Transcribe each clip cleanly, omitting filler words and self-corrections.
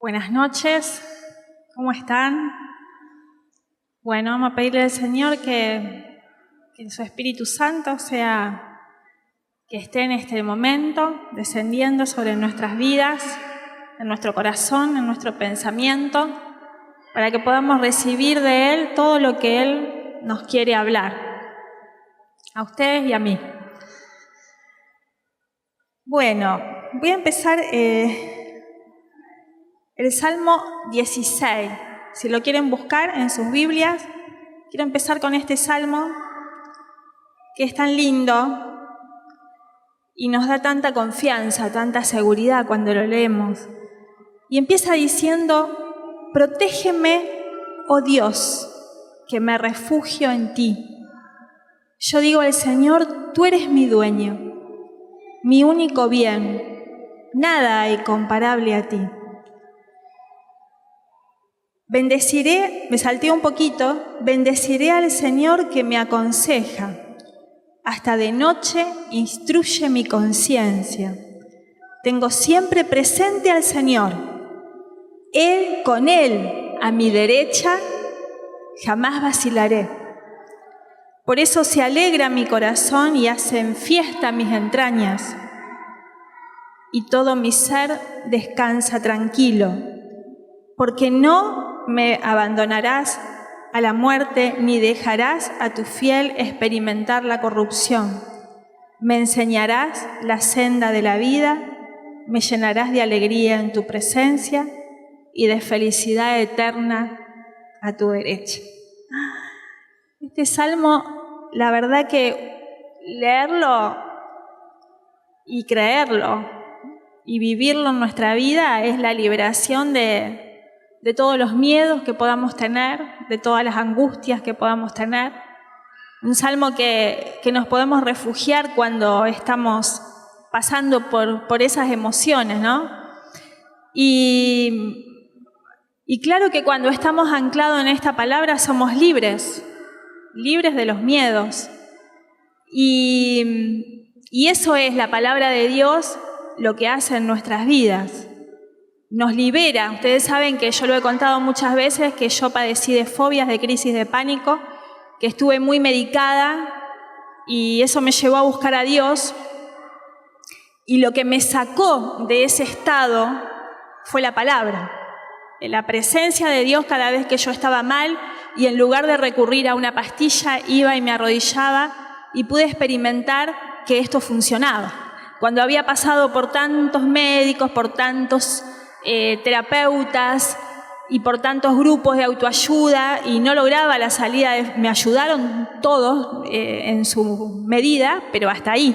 Buenas noches, ¿cómo están? Bueno, vamos a pedirle al Señor que su Espíritu Santo que esté en este momento, descendiendo sobre nuestras vidas, en nuestro corazón, en nuestro pensamiento, para que podamos recibir de Él todo lo que Él nos quiere hablar, a ustedes y a mí. Bueno, voy a empezar el Salmo 16. Si lo quieren buscar en sus Biblias, quiero empezar con este Salmo que es tan lindo y nos da tanta confianza, tanta seguridad cuando lo leemos. Y empieza diciendo: protégeme, oh Dios, que me refugio en ti. Yo digo al Señor, tú eres mi dueño, mi único bien, nada hay comparable a ti. Bendeciré, me salté un poquito, bendeciré al Señor que me aconseja. Hasta de noche instruye mi conciencia. Tengo siempre presente al Señor. Con Él a mi derecha, jamás vacilaré. Por eso se alegra mi corazón y hacen fiesta mis entrañas. Y todo mi ser descansa tranquilo, porque no me abandonarás a la muerte, ni dejarás a tu fiel experimentar la corrupción. Me enseñarás la senda de la vida, me llenarás de alegría en tu presencia y de felicidad eterna a tu derecha. Este salmo, la verdad que leerlo y creerlo y vivirlo en nuestra vida es la liberación de todos los miedos que podamos tener, de todas las angustias que podamos tener. Un salmo que nos podemos refugiar cuando estamos pasando por esas emociones, ¿no? Y claro que cuando estamos anclados en esta palabra somos libres de los miedos. Y eso es la palabra de Dios, lo que hace en nuestras vidas. Nos libera. Ustedes saben que yo lo he contado muchas veces, que yo padecí de fobias, de crisis de pánico, que estuve muy medicada y eso me llevó a buscar a Dios. Y lo que me sacó de ese estado fue la palabra, la presencia de Dios cada vez que yo estaba mal, y en lugar de recurrir a una pastilla, iba y me arrodillaba y pude experimentar que esto funcionaba. Cuando había pasado por tantos médicos, por tantos terapeutas y por tantos grupos de autoayuda y no lograba la salida, me ayudaron todos en su medida, pero hasta ahí.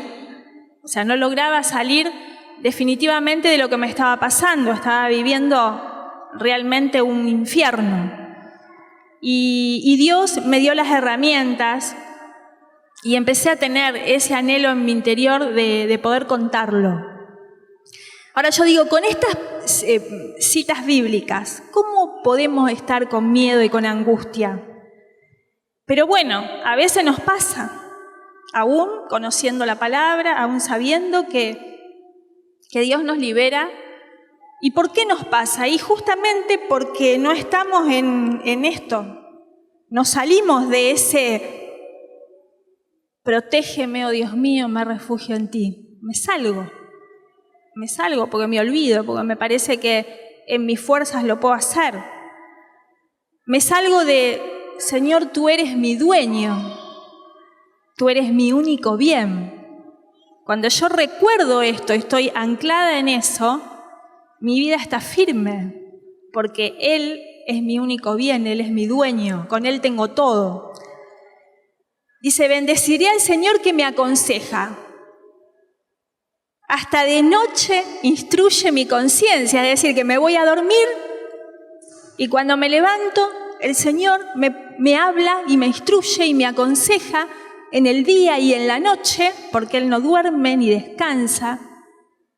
O sea, no lograba salir definitivamente de lo que me estaba pasando, estaba viviendo realmente un infierno. Y Dios me dio las herramientas y empecé a tener ese anhelo en mi interior de poder contarlo. Ahora yo digo, con estas citas bíblicas, ¿cómo podemos estar con miedo y con angustia? Pero bueno, a veces nos pasa, aún conociendo la palabra, aún sabiendo que Dios nos libera. ¿Y por qué nos pasa? Y justamente porque no estamos en esto, nos salimos de ese protégeme, oh Dios mío, me refugio en ti. Me salgo porque me olvido, porque me parece que en mis fuerzas lo puedo hacer. Me salgo de, Señor, tú eres mi dueño, tú eres mi único bien. Cuando yo recuerdo esto, estoy anclada en eso, mi vida está firme, porque Él es mi único bien, Él es mi dueño, con Él tengo todo. Dice, bendeciré al Señor que me aconseja. Hasta de noche instruye mi conciencia, es decir, que me voy a dormir y cuando me levanto, el Señor me habla y me instruye y me aconseja en el día y en la noche, porque Él no duerme ni descansa,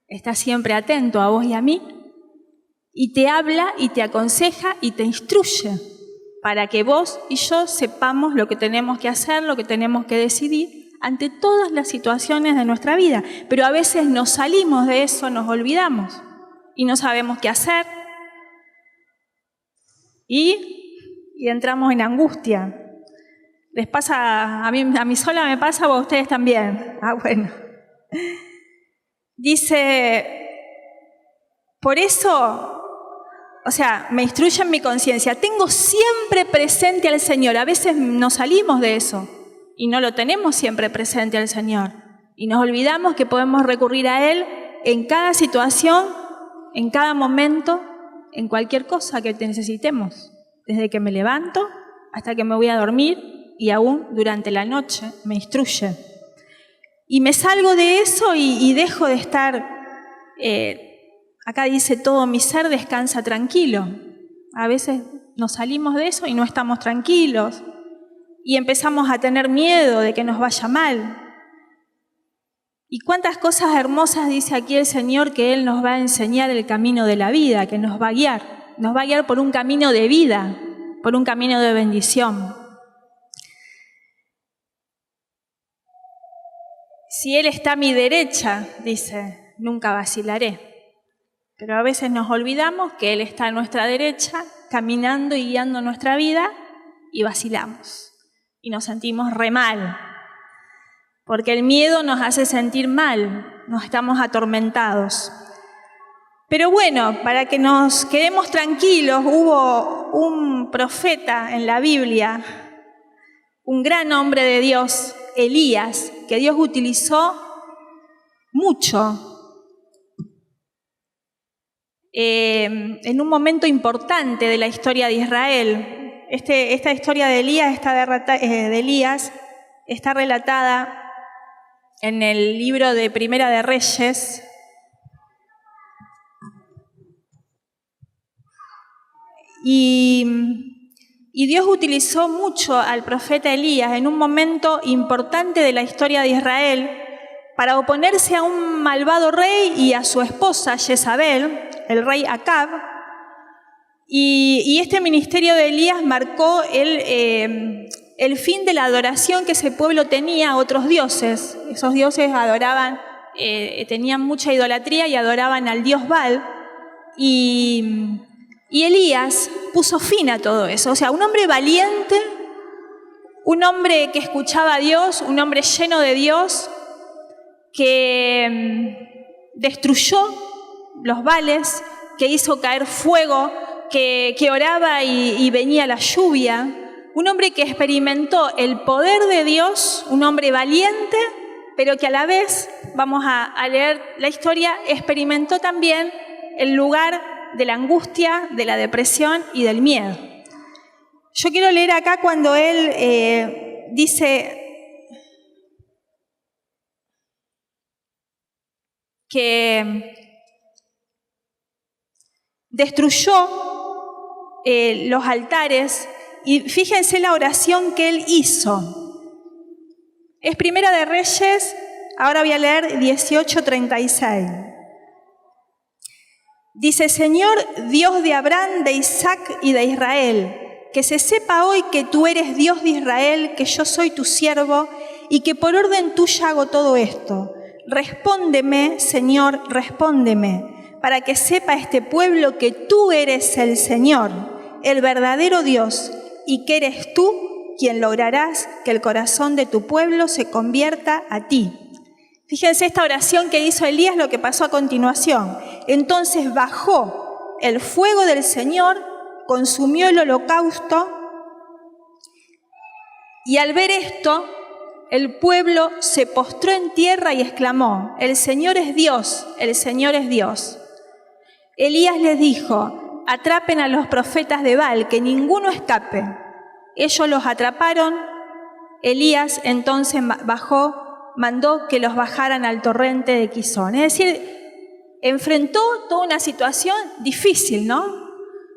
está siempre atento a vos y a mí, y te habla y te aconseja y te instruye para que vos y yo sepamos lo que tenemos que hacer, lo que tenemos que decidir ante todas las situaciones de nuestra vida. Pero a veces nos salimos de eso, nos olvidamos y no sabemos qué hacer, y entramos en angustia. ¿Les pasa a mí sola me pasa o a ustedes también? Bueno. Dice, por eso, me instruye en mi conciencia, tengo siempre presente al Señor. A veces nos salimos de eso y no lo tenemos siempre presente al Señor. Y nos olvidamos que podemos recurrir a Él en cada situación, en cada momento, en cualquier cosa que necesitemos. Desde que me levanto hasta que me voy a dormir y aún durante la noche me instruye. Y me salgo de eso y dejo de estar, acá dice, todo mi ser descansa tranquilo. A veces nos salimos de eso y no estamos tranquilos. Y empezamos a tener miedo de que nos vaya mal. Y cuántas cosas hermosas dice aquí el Señor que Él nos va a enseñar el camino de la vida, que nos va a guiar. Nos va a guiar por un camino de vida, por un camino de bendición. Si Él está a mi derecha, dice, nunca vacilaré. Pero a veces nos olvidamos que Él está a nuestra derecha, caminando y guiando nuestra vida, y vacilamos. Y nos sentimos re mal. Porque el miedo nos hace sentir mal, nos estamos atormentados. Pero bueno, para que nos quedemos tranquilos, hubo un profeta en la Biblia, un gran hombre de Dios, Elías, que Dios utilizó mucho en un momento importante de la historia de Israel. Esta historia de Elías está relatada en el libro de Primera de Reyes. Y Dios utilizó mucho al profeta Elías en un momento importante de la historia de Israel para oponerse a un malvado rey y a su esposa Jezabel, el rey Acab. Y este ministerio de Elías marcó el fin de la adoración que ese pueblo tenía a otros dioses. Esos dioses adoraban, tenían mucha idolatría y adoraban al dios Baal. Y Elías puso fin a todo eso. Un hombre valiente, un hombre que escuchaba a Dios, un hombre lleno de Dios, que destruyó los Baales, que hizo caer fuego, que oraba y venía la lluvia. Un hombre que experimentó el poder de Dios, un hombre valiente, pero que a la vez, vamos a leer la historia, experimentó también el lugar de la angustia, de la depresión y del miedo. Yo quiero leer acá cuando él dice que destruyó los altares, y fíjense la oración que él hizo. Es Primera de Reyes, ahora voy a leer 18:36. Dice, Señor, Dios de Abraham, de Isaac y de Israel, que se sepa hoy que tú eres Dios de Israel, que yo soy tu siervo y que por orden tuya hago todo esto. Respóndeme, Señor, respóndeme, para que sepa este pueblo que tú eres el Señor, el verdadero Dios, y que eres tú quien lograrás que el corazón de tu pueblo se convierta a ti. Fíjense esta oración que hizo Elías, lo que pasó a continuación. Entonces bajó el fuego del Señor, consumió el holocausto, y al ver esto, el pueblo se postró en tierra y exclamó, el Señor es Dios, el Señor es Dios. Elías les dijo, atrapen a los profetas de Baal, que ninguno escape. Ellos los atraparon. Elías entonces bajó, mandó que los bajaran al torrente de Quizón. Es decir, enfrentó toda una situación difícil, ¿no?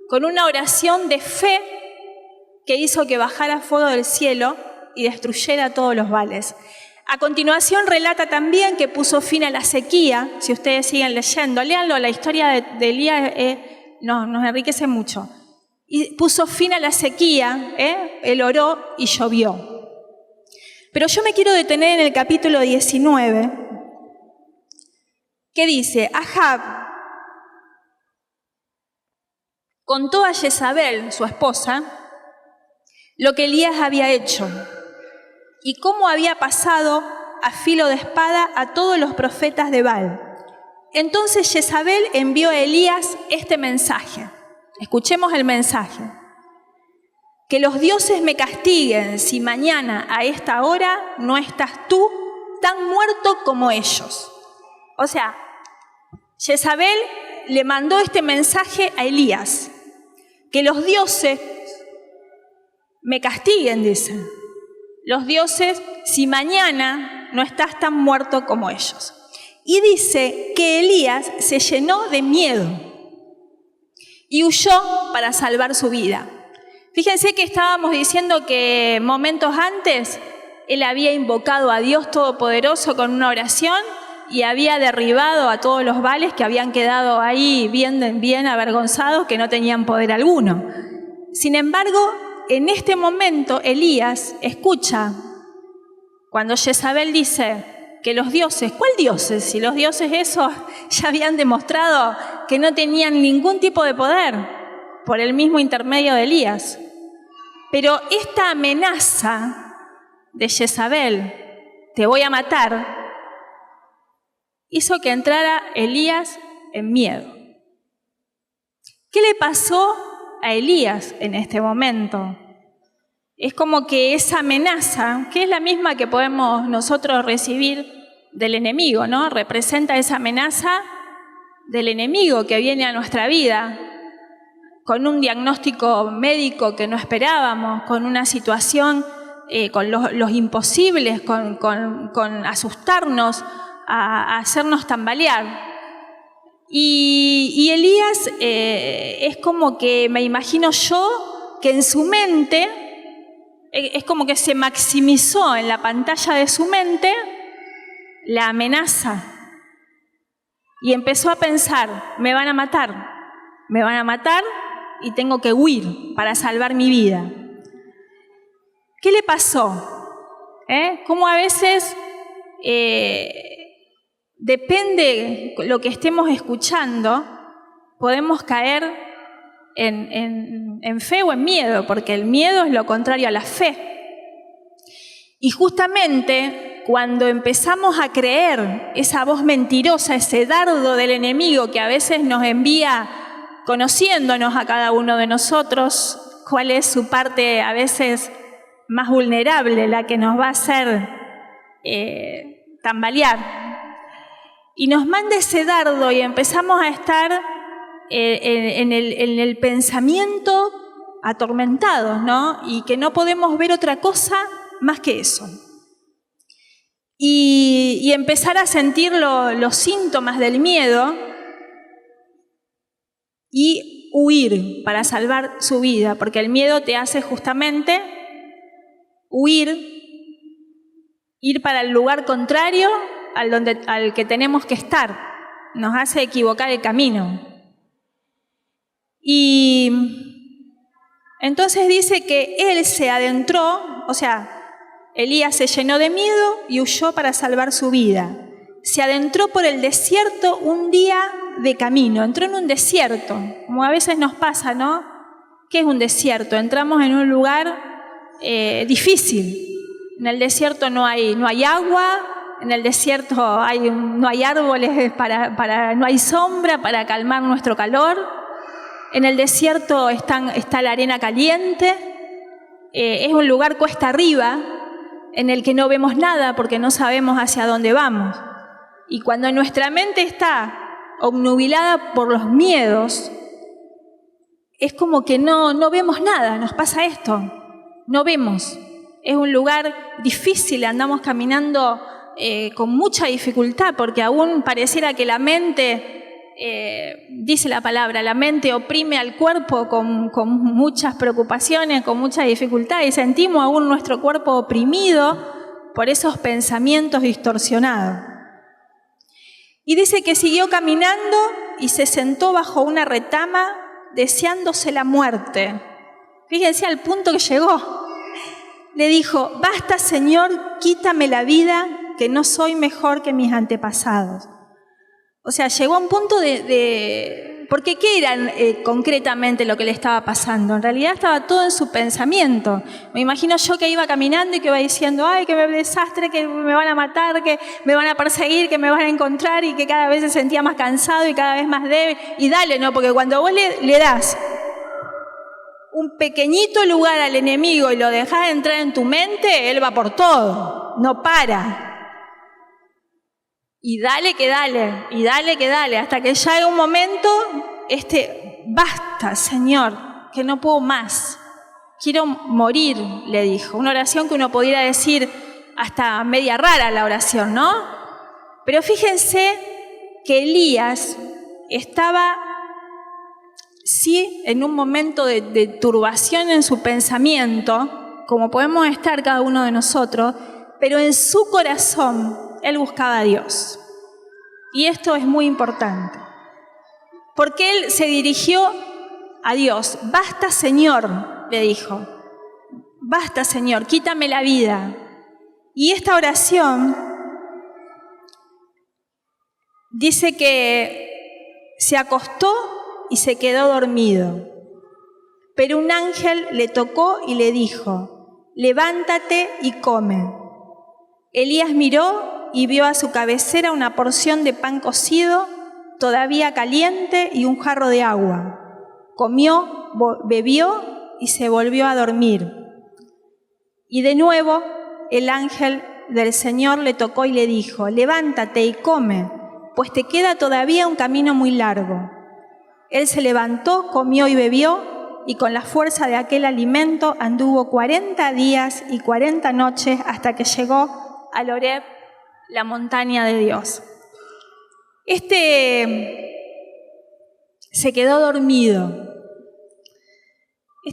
Con una oración de fe que hizo que bajara fuego del cielo y destruyera todos los Baales. A continuación relata también que puso fin a la sequía. Si ustedes siguen leyendo, léanlo, la historia de Elías nos enriquece mucho. Y puso fin a la sequía, él oró y llovió. Pero yo me quiero detener en el capítulo 19, que dice, Ahab contó a Jezabel, su esposa, lo que Elías había hecho y cómo había pasado a filo de espada a todos los profetas de Baal. Entonces Jezabel envió a Elías este mensaje. Escuchemos el mensaje. Que los dioses me castiguen si mañana a esta hora no estás tú tan muerto como ellos. O sea, Jezabel le mandó este mensaje a Elías. Que los dioses me castiguen, dice. Los dioses si mañana no estás tan muerto como ellos. Y dice que Elías se llenó de miedo y huyó para salvar su vida. Fíjense que estábamos diciendo que momentos antes él había invocado a Dios Todopoderoso con una oración y había derribado a todos los Baales que habían quedado ahí bien avergonzados, que no tenían poder alguno. Sin embargo, en este momento Elías escucha cuando Jezabel dice que los dioses, ¿cuál dioses? Si los dioses esos ya habían demostrado que no tenían ningún tipo de poder por el mismo intermedio de Elías. Pero esta amenaza de Jezabel, te voy a matar, hizo que entrara Elías en miedo. ¿Qué le pasó a Elías en este momento? Es como que esa amenaza, que es la misma que podemos nosotros recibir del enemigo, ¿no? Representa esa amenaza del enemigo que viene a nuestra vida con un diagnóstico médico que no esperábamos, con una situación, con los imposibles, con asustarnos, a hacernos tambalear. Y Elías es como que me imagino yo que en su mente, es como que se maximizó en la pantalla de su mente la amenaza y empezó a pensar, me van a matar y tengo que huir para salvar mi vida. ¿Qué le pasó? Cómo a veces depende lo que estemos escuchando, podemos caer en fe o en miedo, porque el miedo es lo contrario a la fe. Y justamente cuando empezamos a creer esa voz mentirosa, ese dardo del enemigo que a veces nos envía conociéndonos a cada uno de nosotros, cuál es su parte a veces más vulnerable, la que nos va a hacer tambalear. Y nos manda ese dardo y empezamos a estar en el pensamiento atormentados, ¿no? Y que no podemos ver otra cosa más que eso. Y empezar a sentir los síntomas del miedo y huir para salvar su vida, porque el miedo te hace justamente huir, ir para el lugar contrario al que tenemos que estar, nos hace equivocar el camino. Y entonces dice que él se adentró, o sea, Elías se llenó de miedo y huyó para salvar su vida. Se adentró por el desierto un día de camino, entró en un desierto, como a veces nos pasa, ¿no? ¿Qué es un desierto? Entramos en un lugar difícil. En el desierto no hay agua, en el desierto no hay árboles, no hay sombra para calmar nuestro calor. En el desierto está la arena caliente, es un lugar cuesta arriba en el que no vemos nada porque no sabemos hacia dónde vamos. Y cuando nuestra mente está obnubilada por los miedos, es como que no vemos nada, nos pasa esto, no vemos. Es un lugar difícil, andamos caminando con mucha dificultad porque aún pareciera que la mente... dice la palabra, la mente oprime al cuerpo con muchas preocupaciones, con mucha dificultad y sentimos aún nuestro cuerpo oprimido por esos pensamientos distorsionados. Y dice que siguió caminando y se sentó bajo una retama deseándose la muerte. Fíjense al punto que llegó. Le dijo, basta Señor, quítame la vida, que no soy mejor que mis antepasados. O sea, llegó a un punto de Porque ¿qué era concretamente lo que le estaba pasando? En realidad estaba todo en su pensamiento. Me imagino yo que iba caminando y que iba diciendo, ay, qué desastre, que me van a matar, que me van a perseguir, que me van a encontrar, y que cada vez se sentía más cansado y cada vez más débil. Y dale, ¿no? Porque cuando vos le das un pequeñito lugar al enemigo y lo dejás entrar en tu mente, él va por todo, no para. Y dale que dale, y dale que dale, hasta que llega un momento, basta, Señor, que no puedo más, quiero morir, le dijo. Una oración que uno pudiera decir hasta media rara la oración, ¿no? Pero fíjense que Elías estaba, sí, en un momento de turbación en su pensamiento, como podemos estar cada uno de nosotros, pero en su corazón él buscaba a Dios. Y esto es muy importante, porque él se dirigió a Dios. Basta, Señor, le dijo. Basta, Señor, quítame la vida. Y esta oración dice que se acostó y se quedó dormido. Pero un ángel le tocó y le dijo, levántate y come. Elías miró y vio a su cabecera una porción de pan cocido, todavía caliente, y un jarro de agua. Comió, bebió y se volvió a dormir. Y de nuevo el ángel del Señor le tocó y le dijo, levántate y come, pues te queda todavía un camino muy largo. Él se levantó, comió y bebió, y con la fuerza de aquel alimento anduvo 40 días y 40 noches hasta que llegó al Horeb, la montaña de Dios. Se quedó dormido.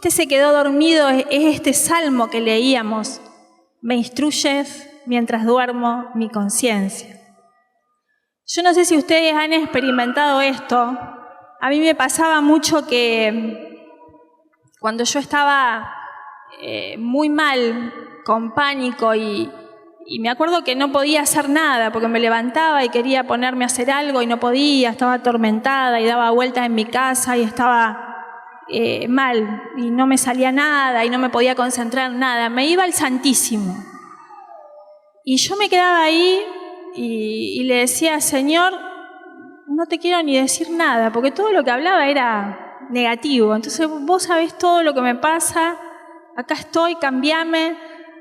Se quedó dormido es este salmo que leíamos. Me instruyes mientras duermo mi conciencia. Yo no sé si ustedes han experimentado esto. A mí me pasaba mucho que cuando yo estaba muy mal, con pánico, y me acuerdo que no podía hacer nada porque me levantaba y quería ponerme a hacer algo y no podía, estaba atormentada y daba vueltas en mi casa y estaba mal y no me salía nada y no me podía concentrar en nada. Me iba al Santísimo y yo me quedaba ahí y le decía, Señor, no te quiero ni decir nada porque todo lo que hablaba era negativo. Entonces vos sabés todo lo que me pasa, acá estoy, cambiame.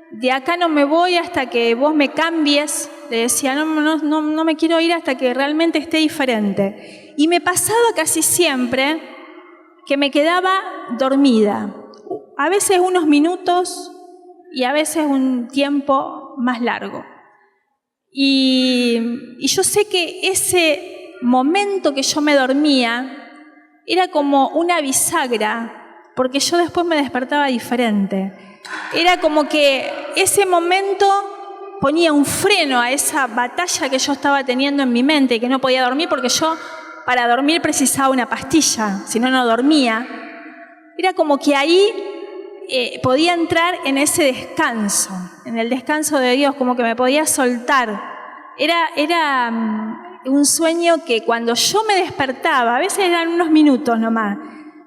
De acá no me voy hasta que vos me cambies. Le decía, no me quiero ir hasta que realmente esté diferente. Y me pasaba casi siempre que me quedaba dormida. A veces unos minutos y a veces un tiempo más largo. Y yo sé que ese momento que yo me dormía era como una bisagra, porque yo después me despertaba diferente. Era como que ese momento ponía un freno a esa batalla que yo estaba teniendo en mi mente, que no podía dormir porque yo para dormir precisaba una pastilla, si no, no dormía. Era como que ahí podía entrar en ese descanso, en el descanso de Dios, como que me podía soltar. Era un sueño que cuando yo me despertaba, a veces eran unos minutos nomás,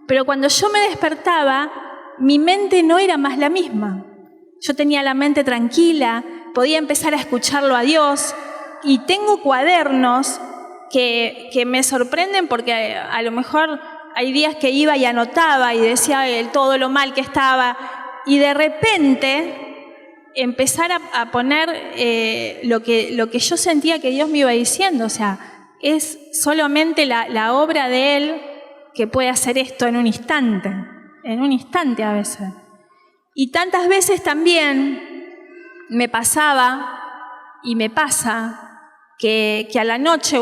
pero cuando yo me despertaba, mi mente no era más la misma. Yo tenía la mente tranquila, podía empezar a escucharlo a Dios, y tengo cuadernos que me sorprenden porque a lo mejor hay días que iba y anotaba y decía todo lo mal que estaba, y de repente empezar a poner lo que yo sentía que Dios me iba diciendo. O sea, es solamente la obra de Él que puede hacer esto en un instante a veces. Y tantas veces también me pasaba y me pasa que a la noche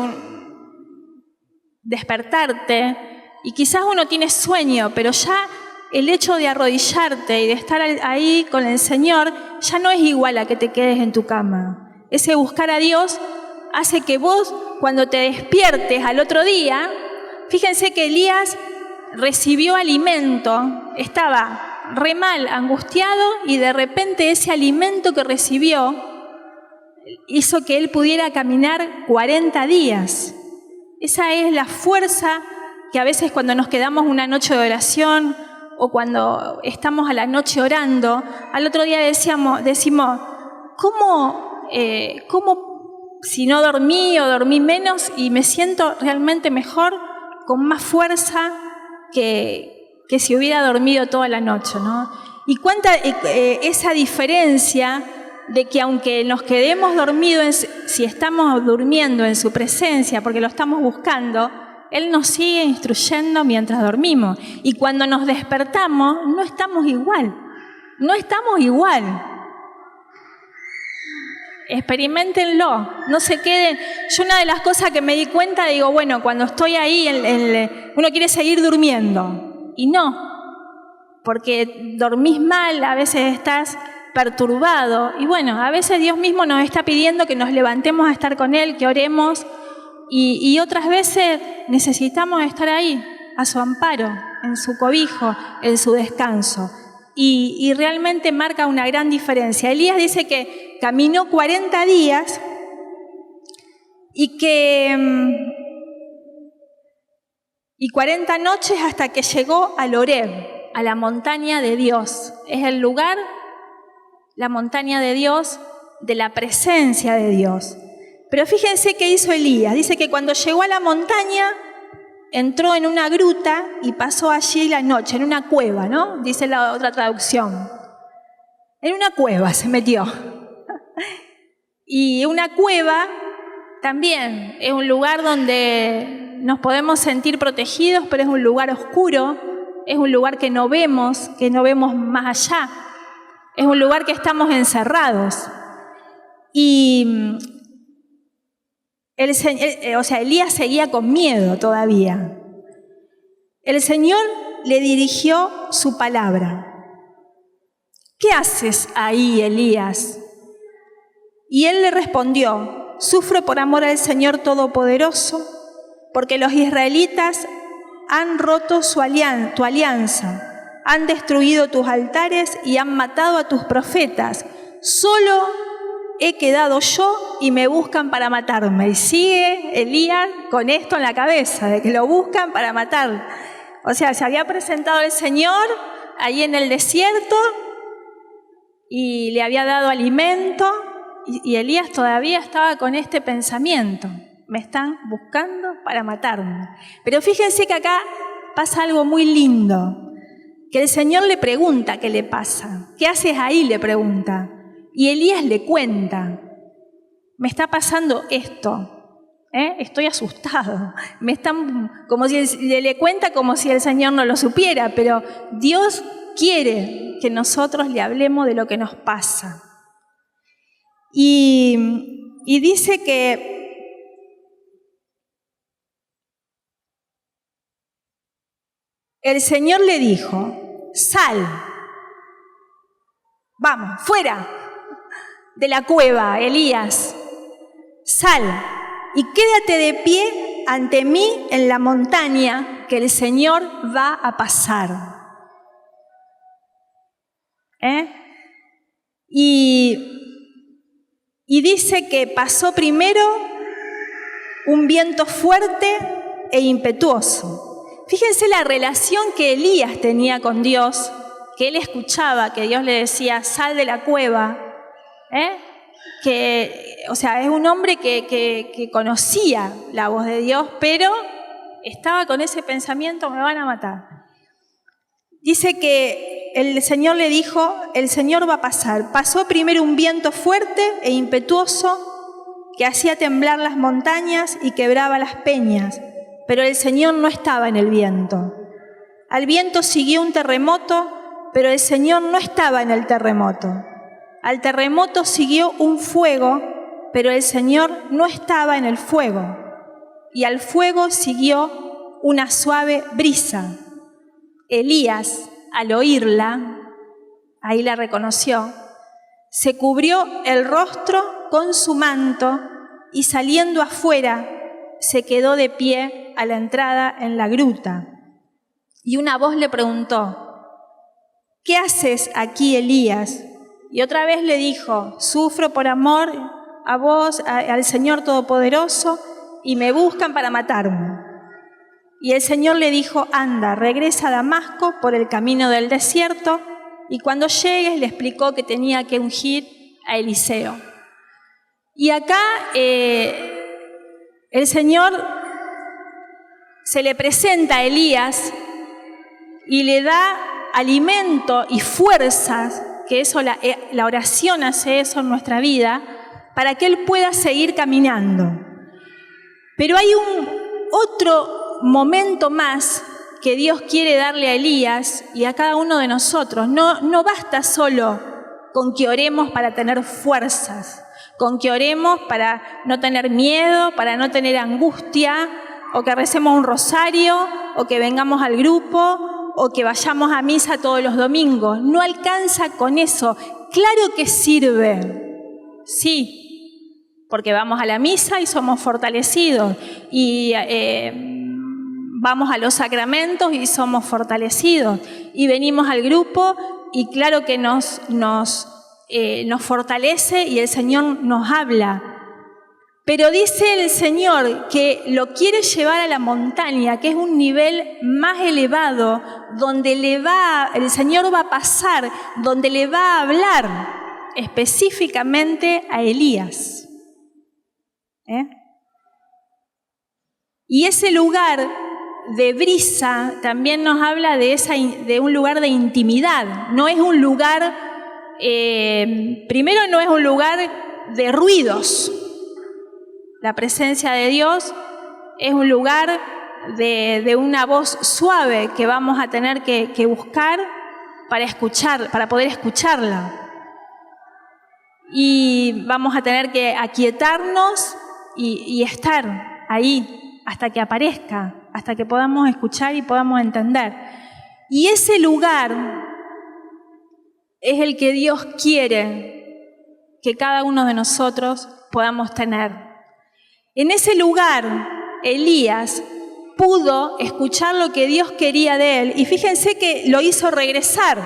despertarte, y quizás uno tiene sueño, pero ya el hecho de arrodillarte y de estar ahí con el Señor ya no es igual a que te quedes en tu cama. Ese buscar a Dios hace que vos, cuando te despiertes al otro día, fíjense que Elías recibió alimento, estaba re mal, angustiado, y de repente ese alimento que recibió hizo que él pudiera caminar 40 días. Esa es la fuerza que a veces cuando nos quedamos una noche de oración o cuando estamos a la noche orando, al otro día decimos, ¿cómo si no dormí o dormí menos y me siento realmente mejor, con más fuerza que si hubiera dormido toda la noche, ¿no? Y cuánta esa diferencia de que aunque nos quedemos dormidos, si estamos durmiendo en su presencia, porque lo estamos buscando, Él nos sigue instruyendo mientras dormimos. Y cuando nos despertamos, no estamos igual. No estamos igual. Experiméntenlo, no se queden. Yo una de las cosas que me di cuenta, digo, bueno, cuando estoy ahí, uno quiere seguir durmiendo. Y no, porque dormís mal, a veces estás perturbado. Y bueno, a veces Dios mismo nos está pidiendo que nos levantemos a estar con Él, que oremos. Y otras veces necesitamos estar ahí, a su amparo, en su cobijo, en su descanso. Y realmente marca una gran diferencia. Elías dice que caminó 40 días y 40 noches hasta que llegó al Horeb, a la montaña de Dios. Es el lugar, la montaña de Dios, de la presencia de Dios. Pero fíjense qué hizo Elías. Dice que cuando llegó a la montaña, entró en una gruta y pasó allí la noche, en una cueva, ¿no? Dice la otra traducción. En una cueva se metió. Y una cueva también es un lugar donde nos podemos sentir protegidos, pero es un lugar oscuro, es un lugar que no vemos más allá. Es un lugar que estamos encerrados. Y Elías seguía con miedo todavía. El Señor le dirigió su palabra. ¿Qué haces ahí, Elías? Y él le respondió, sufro por amor al Señor Todopoderoso, porque los israelitas han roto tu alianza, han destruido tus altares y han matado a tus profetas. Solo he quedado yo y me buscan para matarme. Y sigue Elías con esto en la cabeza, de que lo buscan para matar. O sea, se había presentado el Señor ahí en el desierto y le había dado alimento y Elías todavía estaba con este pensamiento. Me están buscando para matarme. Pero fíjense que acá pasa algo muy lindo, que el Señor le pregunta qué le pasa. ¿Qué haces ahí?, le pregunta. Y Elías le cuenta, me está pasando esto, estoy asustado. Le cuenta como si el Señor no lo supiera, pero Dios quiere que nosotros le hablemos de lo que nos pasa. Y dice que el Señor le dijo, sal, vamos, fuera de la cueva, Elías, sal y quédate de pie ante mí en la montaña que el Señor va a pasar. Y dice que pasó primero un viento fuerte e impetuoso. Fíjense la relación que Elías tenía con Dios, que él escuchaba, que Dios le decía, sal de la cueva. Es un hombre que conocía la voz de Dios, pero estaba con ese pensamiento, me van a matar. Dice que el Señor le dijo, el Señor va a pasar. Pasó primero un viento fuerte e impetuoso que hacía temblar las montañas y quebraba las peñas, pero el Señor no estaba en el viento. Al viento siguió un terremoto, pero el Señor no estaba en el terremoto. Al terremoto siguió un fuego, pero el Señor no estaba en el fuego. Y al fuego siguió una suave brisa. Elías, al oírla, ahí la reconoció, se cubrió el rostro con su manto y saliendo afuera se quedó de pie a la entrada en la gruta. Y una voz le preguntó, ¿qué haces aquí, Elías? Y otra vez le dijo, sufro por amor a vos, al Señor Todopoderoso, y me buscan para matarme. Y el Señor le dijo, anda, regresa a Damasco por el camino del desierto, y cuando llegues le explicó que tenía que ungir a Eliseo. Y acá el Señor se le presenta a Elías y le da alimento y fuerzas, que eso la oración hace eso en nuestra vida, para que él pueda seguir caminando. Pero hay otro momento más que Dios quiere darle a Elías y a cada uno de nosotros. No basta solo con que oremos para tener fuerzas, con que oremos para no tener miedo, para no tener angustia, o que recemos un rosario, o que vengamos al grupo, o que vayamos a misa todos los domingos. No alcanza con eso. Claro que sirve, sí, porque vamos a la misa y somos fortalecidos, y vamos a los sacramentos y somos fortalecidos, y venimos al grupo y claro que nos fortalece y el Señor nos habla. Pero dice el Señor que lo quiere llevar a la montaña, que es un nivel más elevado, donde el Señor va a pasar, donde le va a hablar específicamente a Elías. Y ese lugar de brisa también nos habla de un lugar de intimidad. No es un lugar, primero no es un lugar de ruidos. La presencia de Dios es un lugar de una voz suave que vamos a tener que buscar para poder escucharla. Y vamos a tener que aquietarnos y estar ahí hasta que aparezca, hasta que podamos escuchar y podamos entender. Y ese lugar es el que Dios quiere que cada uno de nosotros podamos tener. En ese lugar, Elías pudo escuchar lo que Dios quería de él. Y fíjense que lo hizo regresar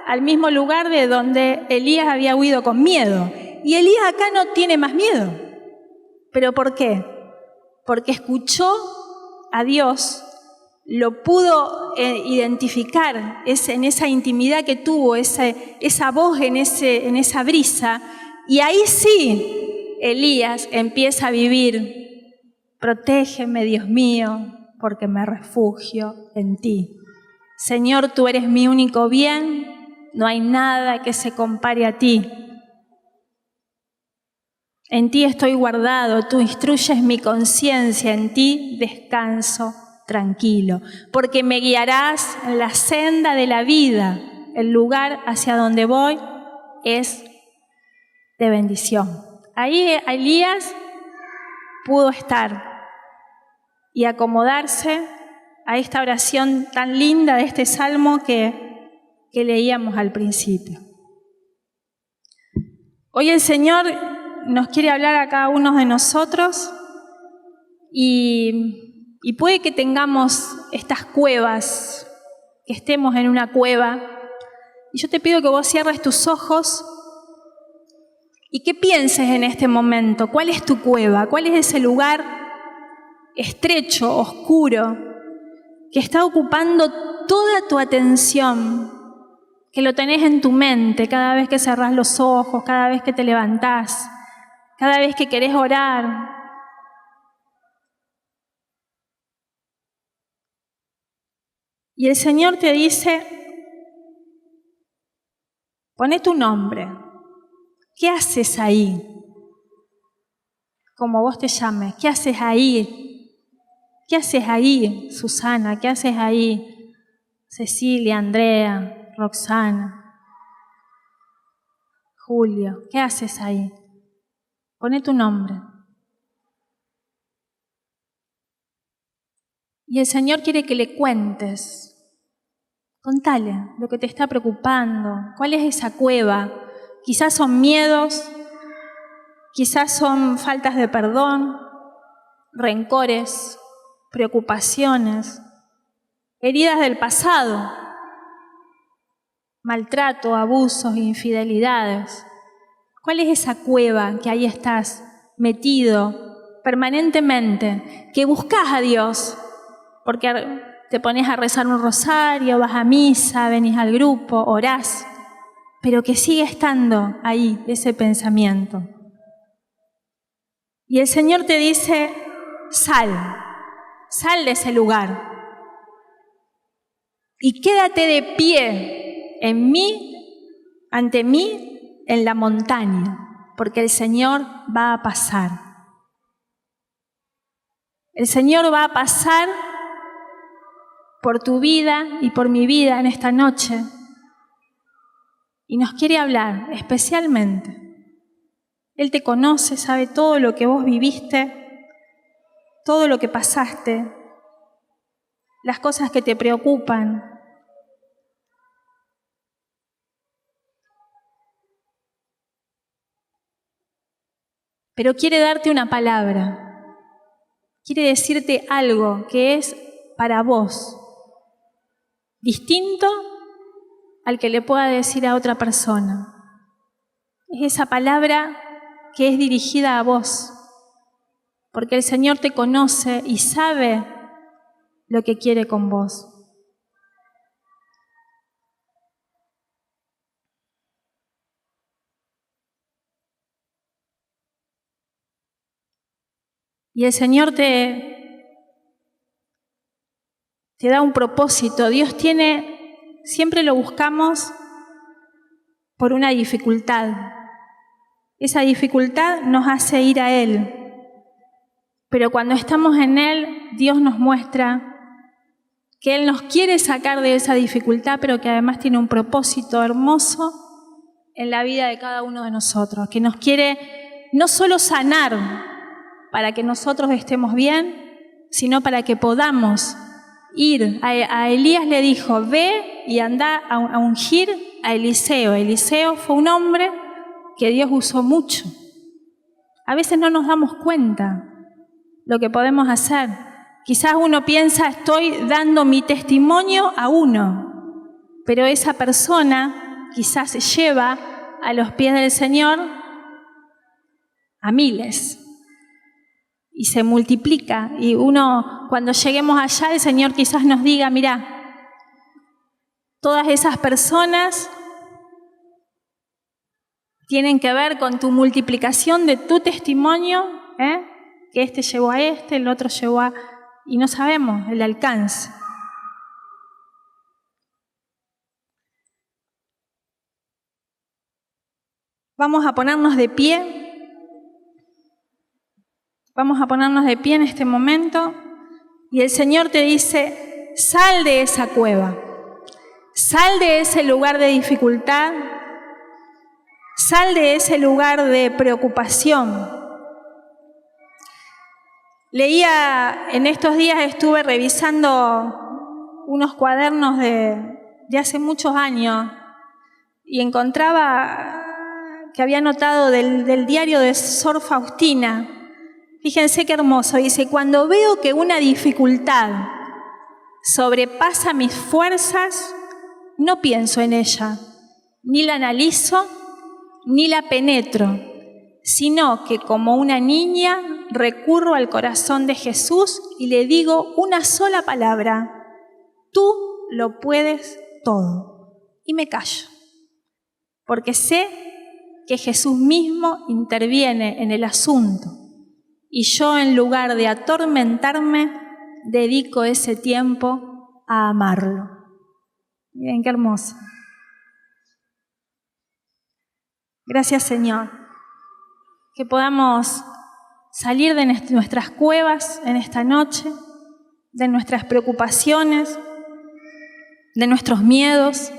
al mismo lugar de donde Elías había huido con miedo. Y Elías acá no tiene más miedo. ¿Pero por qué? Porque escuchó a Dios, lo pudo identificar en esa intimidad que tuvo, esa voz en esa brisa. Y ahí sí, Elías empieza a vivir. Protégeme, Dios mío, porque me refugio en ti. Señor, tú eres mi único bien, no hay nada que se compare a ti. En ti estoy guardado, tú instruyes mi conciencia, en ti descanso tranquilo, porque me guiarás en la senda de la vida. El lugar hacia donde voy es de bendición. Ahí Elías pudo estar y acomodarse a esta oración tan linda de este salmo que leíamos al principio. Hoy el Señor nos quiere hablar a cada uno de nosotros y puede que tengamos estas cuevas, que estemos en una cueva, y yo te pido que vos cierres tus ojos y que pienses en este momento, ¿cuál es tu cueva? ¿Cuál es ese lugar estrecho, oscuro, que está ocupando toda tu atención, que lo tenés en tu mente cada vez que cerrás los ojos, cada vez que te levantás, cada vez que querés orar? Y el Señor te dice, poné tu nombre. ¿Qué haces ahí? Como vos te llames, ¿qué haces ahí? ¿Qué haces ahí, Susana? ¿Qué haces ahí, Cecilia, Andrea, Roxana, Julio? ¿Qué haces ahí? Poné tu nombre. Y el Señor quiere que le cuentes. Contale lo que te está preocupando. ¿Cuál es esa cueva? Quizás son miedos, quizás son faltas de perdón, rencores, preocupaciones, heridas del pasado, maltrato, abusos, infidelidades. ¿Cuál es esa cueva que ahí estás metido permanentemente, que buscas a Dios, porque te pones a rezar un rosario, vas a misa, venís al grupo, orás, pero que sigue estando ahí ese pensamiento. Y el Señor te dice, sal de ese lugar y quédate de pie en mí, ante mí, en la montaña, porque el Señor va a pasar. El Señor va a pasar por tu vida y por mi vida en esta noche y nos quiere hablar especialmente. Él te conoce, sabe todo lo que vos viviste, todo lo que pasaste, las cosas que te preocupan. Pero quiere darte una palabra, quiere decirte algo que es para vos, distinto al que le pueda decir a otra persona. Es esa palabra que es dirigida a vos, porque el Señor te conoce y sabe lo que quiere con vos. Y el Señor te da un propósito. Dios siempre lo buscamos por una dificultad. Esa dificultad nos hace ir a Él. Pero cuando estamos en Él, Dios nos muestra que Él nos quiere sacar de esa dificultad, pero que además tiene un propósito hermoso en la vida de cada uno de nosotros, que nos quiere no solo sanar para que nosotros estemos bien, sino para que podamos ir. A Elías le dijo, ve y anda a ungir a Eliseo. Eliseo fue un hombre que Dios usó mucho. A veces no nos damos cuenta lo que podemos hacer. Quizás uno piensa, estoy dando mi testimonio a uno, pero esa persona quizás lleva a los pies del Señor a miles y se multiplica. Y uno, cuando lleguemos allá, el Señor quizás nos diga, mira, todas esas personas tienen que ver con tu multiplicación de tu testimonio, que este llevó a este, el otro llevó a... Y no sabemos el alcance. Vamos a ponernos de pie. Vamos a ponernos de pie en este momento. Y el Señor te dice, sal de esa cueva. Sal de ese lugar de dificultad. Sal de ese lugar de preocupación. Leía, en estos días estuve revisando unos cuadernos de hace muchos años y encontraba que había notado del diario de Sor Faustina. Fíjense qué hermoso, dice, cuando veo que una dificultad sobrepasa mis fuerzas, no pienso en ella, ni la analizo, ni la penetro, sino que como una niña recurro al corazón de Jesús y le digo una sola palabra, tú lo puedes todo. Y me callo, porque sé que Jesús mismo interviene en el asunto y yo, en lugar de atormentarme, dedico ese tiempo a amarlo. Miren qué hermoso. Gracias, Señor, que podamos salir de nuestras cuevas en esta noche, de nuestras preocupaciones, de nuestros miedos,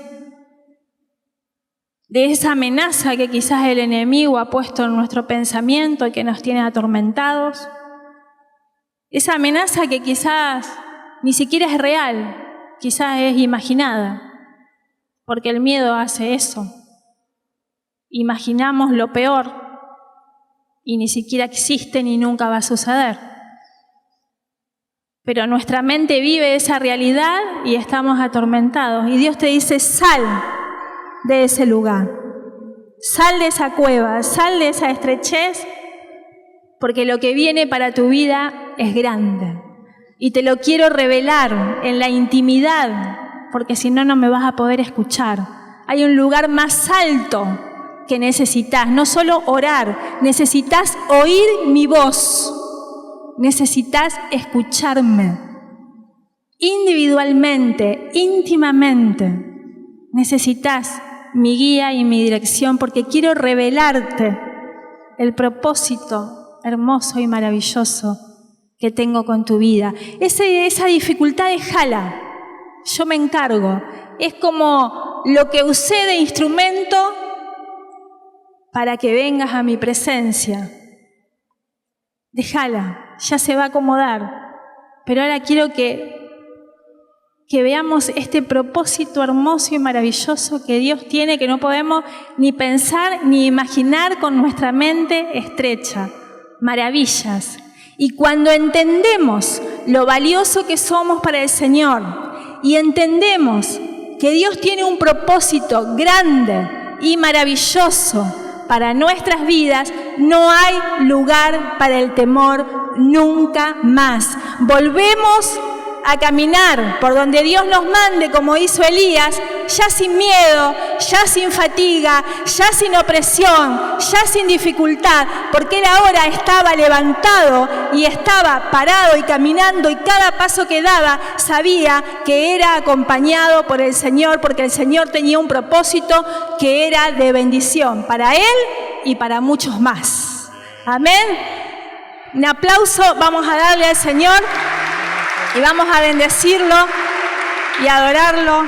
de esa amenaza que quizás el enemigo ha puesto en nuestro pensamiento y que nos tiene atormentados, esa amenaza que quizás ni siquiera es real, quizás es imaginada, porque el miedo hace eso. Imaginamos lo peor y ni siquiera existe ni nunca va a suceder. Pero nuestra mente vive esa realidad y estamos atormentados. Y Dios te dice, sal de ese lugar, sal de esa cueva, sal de esa estrechez, porque lo que viene para tu vida es grande. y te lo quiero revelar en la intimidad, porque si no, no me vas a poder escuchar. Hay un lugar más alto que necesitas, no solo orar, necesitas oír mi voz, necesitas escucharme individualmente, íntimamente. Necesitas mi guía y mi dirección porque quiero revelarte el propósito hermoso y maravilloso que tengo con tu vida. Esa dificultad, déjala, yo me encargo. Es como lo que usé de instrumento para que vengas a mi presencia. Déjala, ya se va a acomodar. Pero ahora quiero que veamos este propósito hermoso y maravilloso que Dios tiene, que no podemos ni pensar ni imaginar con nuestra mente estrecha. Maravillas. Y cuando entendemos lo valioso que somos para el Señor y entendemos que Dios tiene un propósito grande y maravilloso para nuestras vidas, no hay lugar para el temor nunca más. Volvemos a caminar por donde Dios nos mande, como hizo Elías, ya sin miedo, ya sin fatiga, ya sin opresión, ya sin dificultad, porque él ahora estaba levantado y estaba parado y caminando, y cada paso que daba sabía que era acompañado por el Señor, porque el Señor tenía un propósito que era de bendición para él y para muchos más. Amén. Un aplauso vamos a darle al Señor y vamos a bendecirlo y adorarlo.